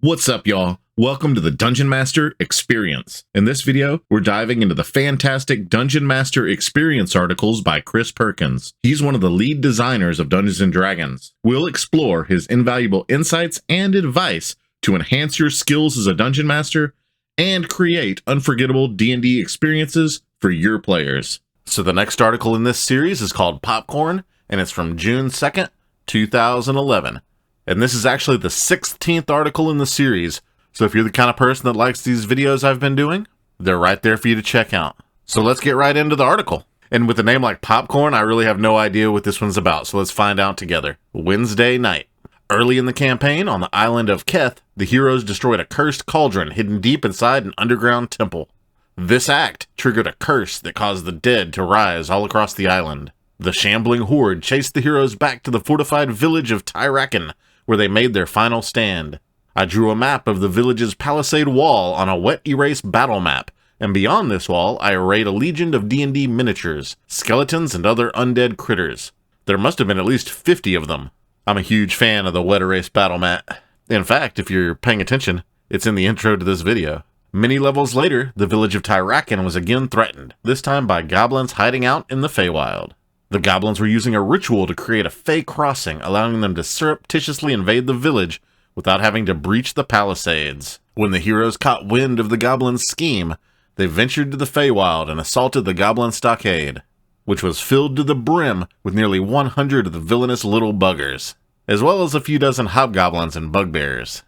What's up, y'all? Welcome to the Dungeon Master Experience. In this video, we're diving into the fantastic Dungeon Master Experience articles by Chris Perkins. He's one of the lead designers of Dungeons & Dragons. We'll explore his invaluable insights and advice to enhance your skills as a Dungeon Master and create unforgettable D&D experiences for your players. So the next article in this series is called Popcorn, and it's from June 2nd, 2011. And this is actually the 16th article in the series, so if you're the kind of person that likes these videos I've been doing, they're right there for you to check out. So let's get right into the article. And with a name like Popcorn, I really have no idea what this one's about, so let's find out together. Wednesday night. Early in the campaign, on the island of Keth, the heroes destroyed a cursed cauldron hidden deep inside an underground temple. This act triggered a curse that caused the dead to rise all across the island. The shambling horde chased the heroes back to the fortified village of Tyraken, where they made their final stand. I drew a map of the village's palisade wall on a wet erase battle map, and beyond this wall I arrayed a legion of D&D miniatures, skeletons, and other undead critters. There must have been at least 50 of them. I'm a huge fan of the wet erase battle map. In fact, if you're paying attention, it's in the intro to this video. Many levels later, the village of Tyraken was again threatened, this time by goblins hiding out in the Feywild. The goblins were using a ritual to create a Fey crossing, allowing them to surreptitiously invade the village without having to breach the palisades. When the heroes caught wind of the goblins' scheme, they ventured to the Feywild and assaulted the goblin stockade, which was filled to the brim with nearly 100 of the villainous little buggers, as well as a few dozen hobgoblins and bugbears.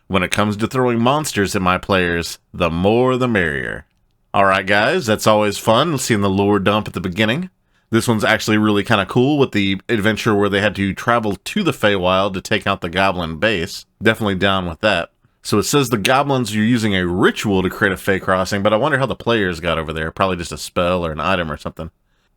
When it comes to throwing monsters at my players, the more the merrier. Alright guys, that's always fun, seeing the lore dump at the beginning. This one's actually really kind of cool with the adventure where they had to travel to the Feywild to take out the goblin base. Definitely down with that. So it says the goblins are using a ritual to create a Fey crossing, but I wonder how the players got over there. Probably just a spell or an item or something.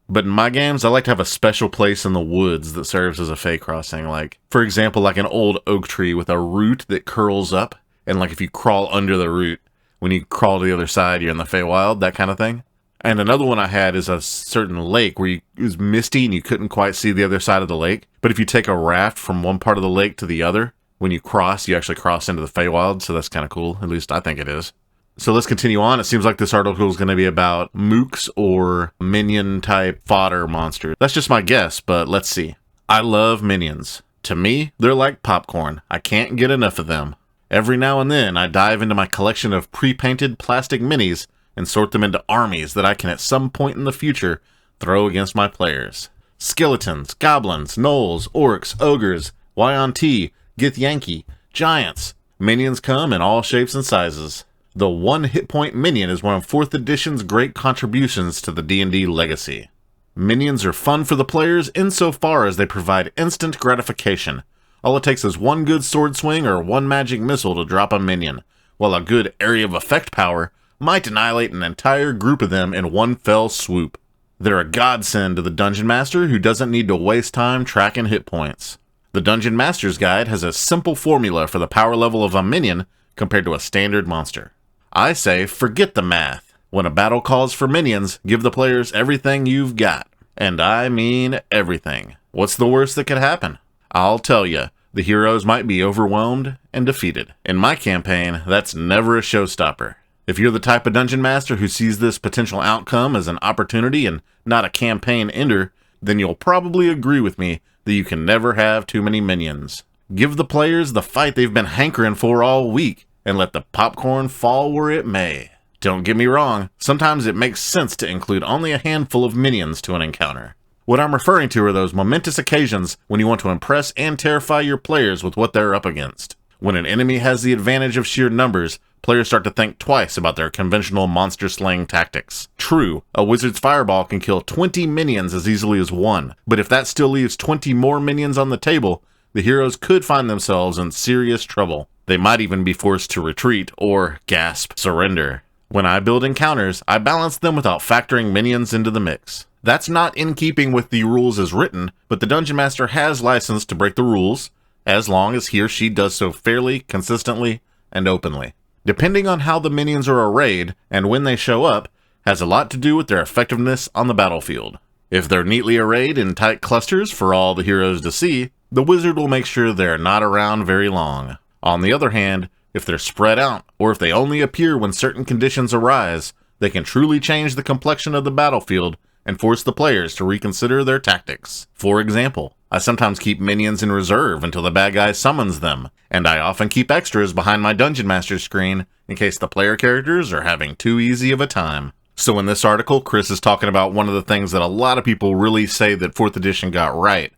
But in my games, I like to have a special place in the woods that serves as a Fey crossing. Like, for example, like an old oak tree with a root that curls up. And like if you crawl under the root, when you crawl to the other side, you're in the Feywild, that kind of thing. And another one I had is a certain lake where it was misty and you couldn't quite see the other side of the lake. But if you take a raft from one part of the lake to the other, when you cross, you actually cross into the Feywild, so that's kind of cool. At least I think it is. So let's continue on. It seems like this article is going to be about mooks or minion-type fodder monsters. That's just my guess, but let's see. I love minions. To me, they're like popcorn. I can't get enough of them. Every now and then, I dive into my collection of pre-painted plastic minis and sort them into armies that I can at some point in the future throw against my players. Skeletons, goblins, gnolls, orcs, ogres, Yuan-ti, Githyanki, giants. Minions come in all shapes and sizes. The one hit point minion is one of 4th edition's great contributions to the D&D legacy. Minions are fun for the players insofar as they provide instant gratification. All it takes is one good sword swing or one magic missile to drop a minion, while a good area of effect power might annihilate an entire group of them in one fell swoop. They're a godsend to the Dungeon Master who doesn't need to waste time tracking hit points. The Dungeon Master's Guide has a simple formula for the power level of a minion compared to a standard monster. I say forget the math. When a battle calls for minions, give the players everything you've got. And I mean everything. What's the worst that could happen? I'll tell you, the heroes might be overwhelmed and defeated. In my campaign, that's never a showstopper. If you're the type of Dungeon Master who sees this potential outcome as an opportunity and not a campaign ender, then you'll probably agree with me that you can never have too many minions. Give the players the fight they've been hankering for all week, and let the popcorn fall where it may. Don't get me wrong, sometimes it makes sense to include only a handful of minions to an encounter. What I'm referring to are those momentous occasions when you want to impress and terrify your players with what they're up against. When an enemy has the advantage of sheer numbers, players start to think twice about their conventional monster-slaying tactics. True, a wizard's fireball can kill 20 minions as easily as one, but if that still leaves 20 more minions on the table, the heroes could find themselves in serious trouble. They might even be forced to retreat or, gasp, surrender. When I build encounters, I balance them without factoring minions into the mix. That's not in keeping with the rules as written, but the Dungeon Master has license to break the rules, as long as he or she does so fairly, consistently, and openly. Depending on how the minions are arrayed, and when they show up, has a lot to do with their effectiveness on the battlefield. If they're neatly arrayed in tight clusters for all the heroes to see, the wizard will make sure they're not around very long. On the other hand, If they're spread out, or if they only appear when certain conditions arise, they can truly change the complexion of the battlefield and force the players to reconsider their tactics. For example, I sometimes keep minions in reserve until the bad guy summons them, and I often keep extras behind my Dungeon Master screen in case the player characters are having too easy of a time. So in this article, Chris is talking about one of the things that a lot of people really say that 4th edition got right,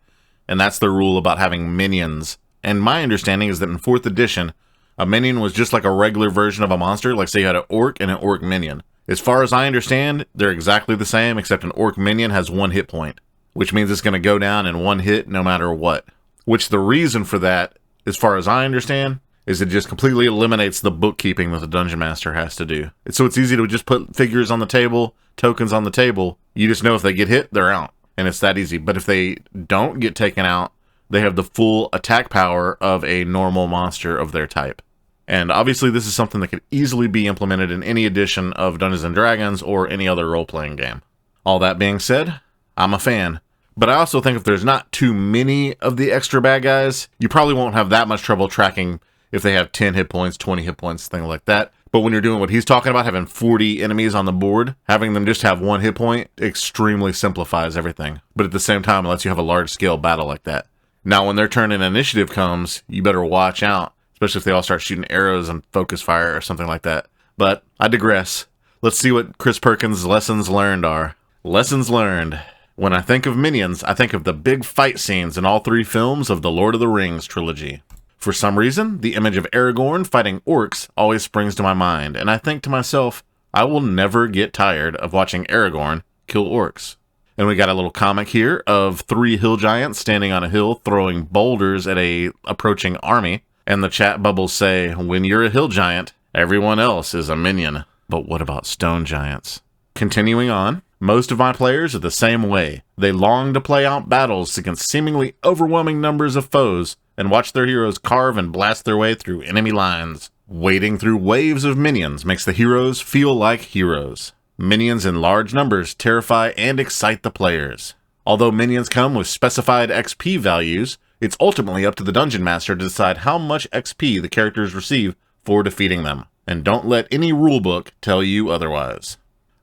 and that's the rule about having minions. And my understanding is that in 4th edition, a minion was just like a regular version of a monster, like say you had an orc and an orc minion. As far as I understand, they're exactly the same, except an orc minion has 1 hit point, which means it's going to go down in 1 hit no matter what. Which the reason for that, as far as I understand, is it just completely eliminates the bookkeeping that the Dungeon Master has to do. So it's easy to just put figures on the table, tokens on the table. You just know if they get hit, they're out. And it's that easy. But if they don't get taken out, they have the full attack power of a normal monster of their type. And obviously this is something that could easily be implemented in any edition of Dungeons & Dragons or any other role-playing game. All that being said, I'm a fan. But I also think if there's not too many of the extra bad guys, you probably won't have that much trouble tracking if they have 10 hit points, 20 hit points, things like that. But when you're doing what he's talking about, having 40 enemies on the board, having them just have 1 hit point extremely simplifies everything. But at the same time, it lets you have a large-scale battle like that. Now, when their turn in initiative comes, you better watch out, especially if they all start shooting arrows and focus fire or something like that. But I digress. Let's see what Chris Perkins' lessons learned are. Lessons learned. When I think of minions, I think of the big fight scenes in all 3 films of the Lord of the Rings trilogy. For some reason, the image of Aragorn fighting orcs always springs to my mind, and I think to myself, I will never get tired of watching Aragorn kill orcs. And we got a little comic here of 3 hill giants standing on a hill throwing boulders at a approaching army, and the chat bubbles say, when you're a hill giant, everyone else is a minion. But what about stone giants? Continuing on, most of my players are the same way. They long to play out battles against seemingly overwhelming numbers of foes and watch their heroes carve and blast their way through enemy lines. Wading through waves of minions makes the heroes feel like heroes. Minions in large numbers terrify and excite the players. Although minions come with specified XP values, it's ultimately up to the Dungeon Master to decide how much XP the characters receive for defeating them. And don't let any rulebook tell you otherwise.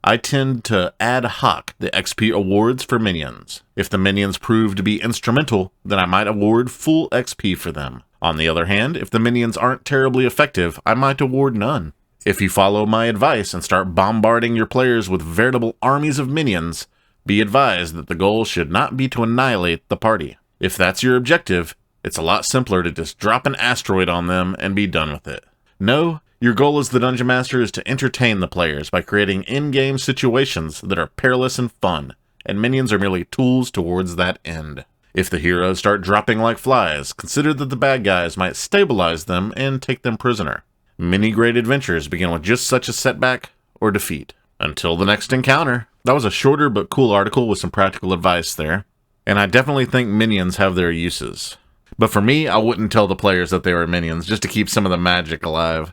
I tend to ad hoc the XP awards for minions. If the minions prove to be instrumental, then I might award full XP for them. On the other hand, if the minions aren't terribly effective, I might award none. If you follow my advice and start bombarding your players with veritable armies of minions, be advised that the goal should not be to annihilate the party. If that's your objective, it's a lot simpler to just drop an asteroid on them and be done with it. No, your goal as the Dungeon Master is to entertain the players by creating in-game situations that are perilous and fun, and minions are merely tools towards that end. If the heroes start dropping like flies, consider that the bad guys might stabilize them and take them prisoner. Many great adventures begin with just such a setback or defeat. Until the next encounter. That was a shorter but cool article with some practical advice there, and I definitely think minions have their uses. But for me, I wouldn't tell the players that they were minions, just to keep some of the magic alive.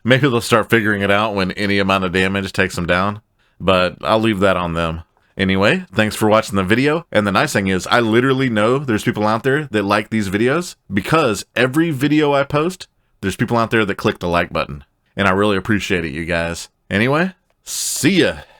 Maybe they'll start figuring it out when any amount of damage takes them down, but I'll leave that on them. Anyway, thanks for watching the video, and the nice thing is, I literally know there's people out there that like these videos, because every video I post, there's people out there that click the like button. And I really appreciate it, you guys. Anyway, see ya!